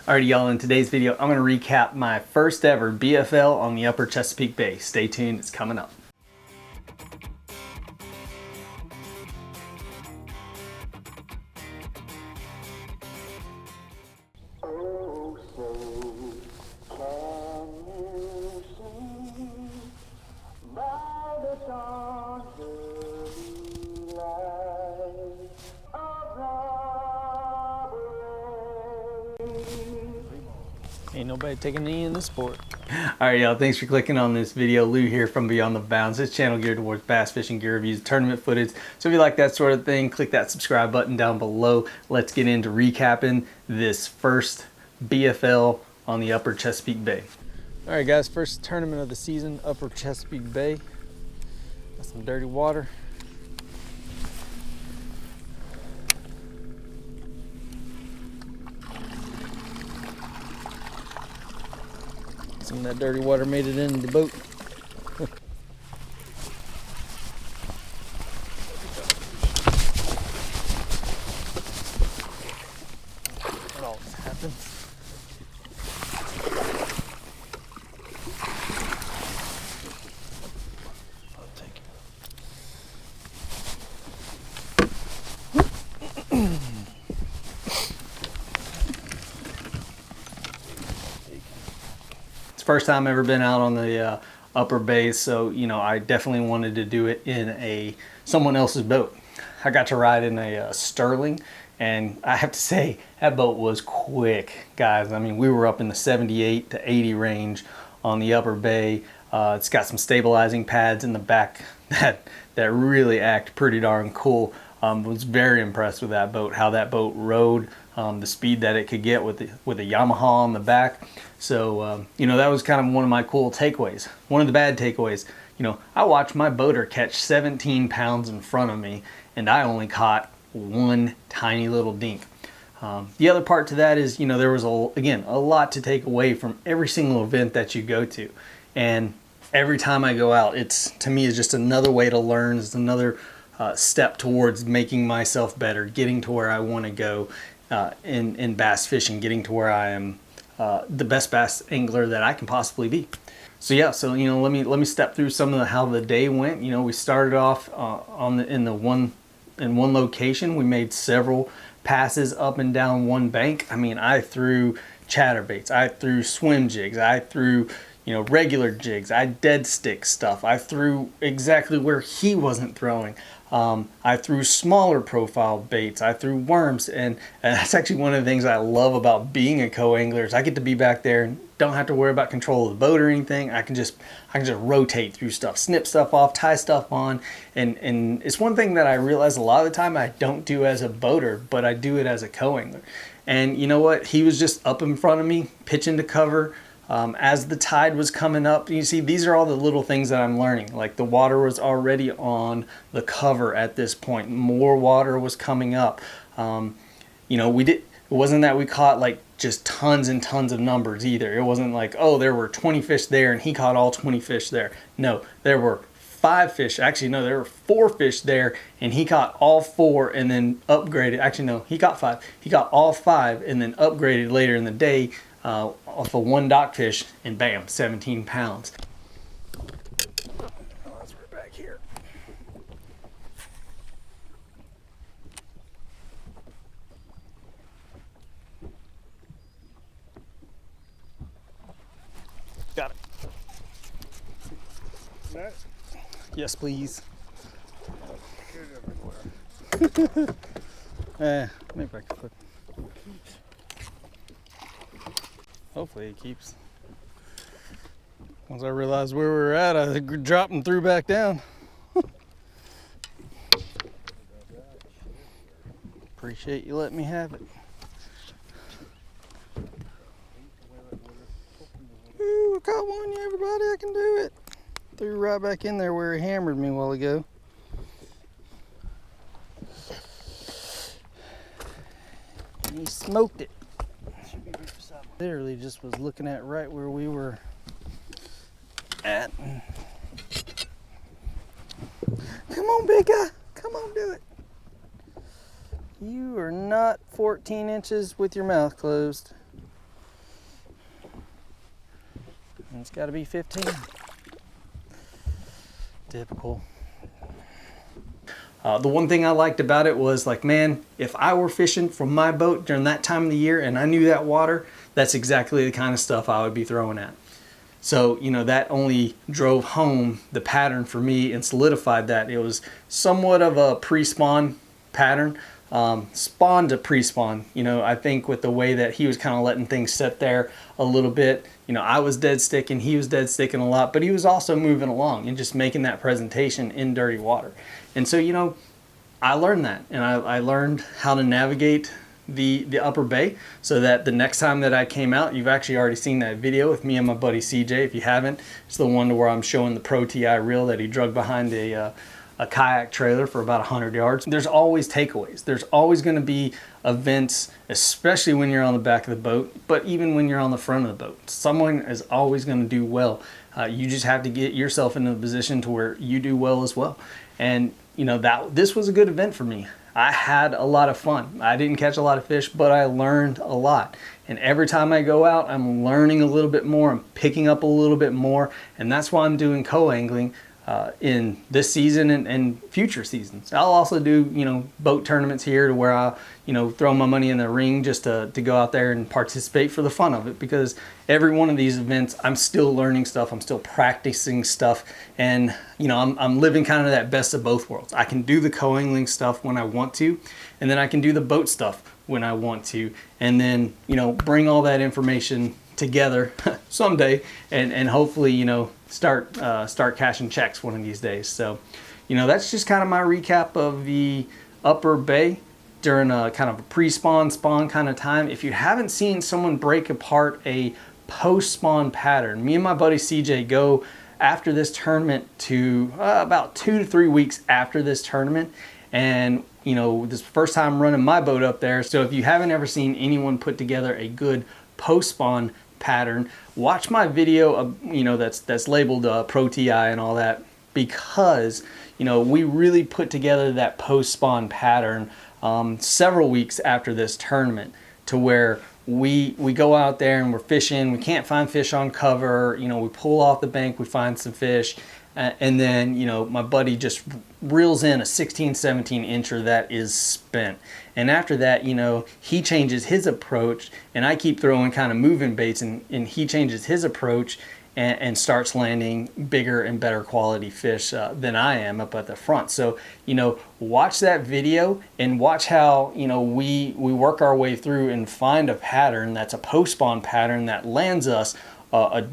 Alrighty y'all, in today's video I'm going to recap my first ever BFL on the upper Chesapeake Bay. Stay tuned, it's coming up. Ain't nobody taking any in this sport. Alright y'all, thanks for clicking on this video. Lou here from Beyond the Bounds. This channel geared towards bass fishing gear reviews, tournament footage. So if you like that sort of thing, click that subscribe button down below. Let's get into recapping this first BFL on the upper Chesapeake Bay. Alright guys, first tournament of the season, upper Chesapeake Bay. Got some dirty water. Some of that dirty water made it into the boat. That always happens. I'll take it. It's the first time I've ever been out on the upper bay, so you know I definitely wanted to do it in someone else's boat. I got to ride in a Sterling, and I have to say that boat was quick, guys. I mean, we were up in the 78 to 80 range on the upper bay. It's got some stabilizing pads in the back that really act pretty darn cool. Was very impressed with that boat, how that boat rode, the speed that it could get with a Yamaha on the back. So you know, that was kind of one of my cool takeaways. One of the bad takeaways, you know, I watched my boater catch 17 pounds in front of me, and I only caught one tiny little dink. The other part to that is, you know, there was again a lot to take away from every single event that you go to, and every time I go out, to me is just another way to learn. It's another step towards making myself better, getting to where I want to go in bass fishing, getting to where I am the best bass angler that I can possibly be. So yeah, so you know, let me step through some of how the day went. You know, we started off in one location. We made several passes up and down one bank. I mean, I threw chatterbaits, I threw swim jigs, I threw, you know, regular jigs, I dead stick stuff, I threw exactly where he wasn't throwing. I threw smaller profile baits, I threw worms, and that's actually one of the things I love about being a co-angler is I get to be back there and don't have to worry about control of the boat or anything. I can just rotate through stuff, snip stuff off, tie stuff on, and it's one thing that I realize a lot of the time I don't do as a boater, but I do it as a co-angler. And you know what? He was just up in front of me, pitching to cover. As the tide was coming up, you see, these are all the little things that I'm learning. Like the water was already on the cover at this point. More water was coming up. You know, it wasn't that we caught like just tons and tons of numbers either. It wasn't like, oh, there were 20 fish there and he caught all 20 fish there. No, there were 5 fish. Actually, no, there were 4 fish there and he caught all 4 and then upgraded. Actually, no, he caught 5. He caught all 5 and then upgraded later in the day off of one dockfish, and bam, 17 pounds. Oh, that's right back here. Got it. Yes, please. Maybe I could put. Hopefully it keeps. Once I realized where we were at, I dropped and threw back down. Appreciate you letting me have it. Ooh, I caught one, everybody, I can do it. Threw right back in there where he hammered me a while ago. And he smoked it. Literally just was looking at right where we were at. Come on, big guy. Come on, do it. You are not 14 inches with your mouth closed. And it's got to be 15. Typical. The one thing I liked about it was like, man, if I were fishing from my boat during that time of the year and I knew that water, that's exactly the kind of stuff I would be throwing at. So, you know, that only drove home the pattern for me and solidified that. It was somewhat of a pre-spawn pattern, spawn to pre-spawn. You know, I think with the way that he was kind of letting things sit there a little bit, you know, I was dead sticking, he was dead sticking a lot, but he was also moving along and just making that presentation in dirty water. And so, you know, I learned that, and I learned how to navigate the upper bay so that the next time that I came out, you've actually already seen that video with me and my buddy CJ. If you haven't, it's the one where I'm showing the Pro TI reel that he drug behind a kayak trailer for about 100 yards. There's always takeaways. There's always going to be events, especially when you're on the back of the boat, but even when you're on the front of the boat. Someone is always going to do well. You just have to get yourself into a position to where you do well as well. And you know, this was a good event for me. I had a lot of fun. I didn't catch a lot of fish, but I learned a lot. And every time I go out, I'm learning a little bit more. I'm picking up a little bit more. And that's why I'm doing co-angling in this season and future seasons. I'll also do, you know, boat tournaments here to where I, you know, throw my money in the ring just to go out there and participate for the fun of it, because every one of these events I'm still learning stuff, I'm still practicing stuff, and you know, I'm living kind of that best of both worlds. I can do the co-angling stuff when I want to, and then I can do the boat stuff when I want to, and then, you know, bring all that information together someday and hopefully, you know, start cashing checks one of these days. So, you know, that's just kind of my recap of the upper bay during a kind of a pre-spawn spawn kind of time. If you haven't seen someone break apart a post-spawn pattern, me and my buddy CJ go after this tournament to about 2 to 3 weeks after this tournament, and you know, this first time running my boat up there. So if you haven't ever seen anyone put together a good post-spawn pattern, watch my video of, you know, that's labeled Pro TI and all that, because you know, we really put together that post-spawn pattern several weeks after this tournament, to where we go out there and we're fishing, we can't find fish on cover, you know, we pull off the bank, we find some fish, and then, you know, my buddy just reels in a 16-17 incher that is spent. And after that, you know, he changes his approach, and I keep throwing kind of moving baits, and he changes his approach and starts landing bigger and better quality fish than I am up at the front. So, you know, watch that video and watch how, you know, we work our way through and find a pattern that's a post-spawn pattern that lands us a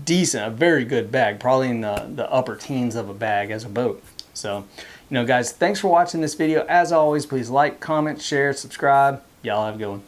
very good bag, probably in the upper teens of a bag as a boat. So, you know, guys, thanks for watching this video. As always, please like, comment, share, subscribe. Y'all have a good one.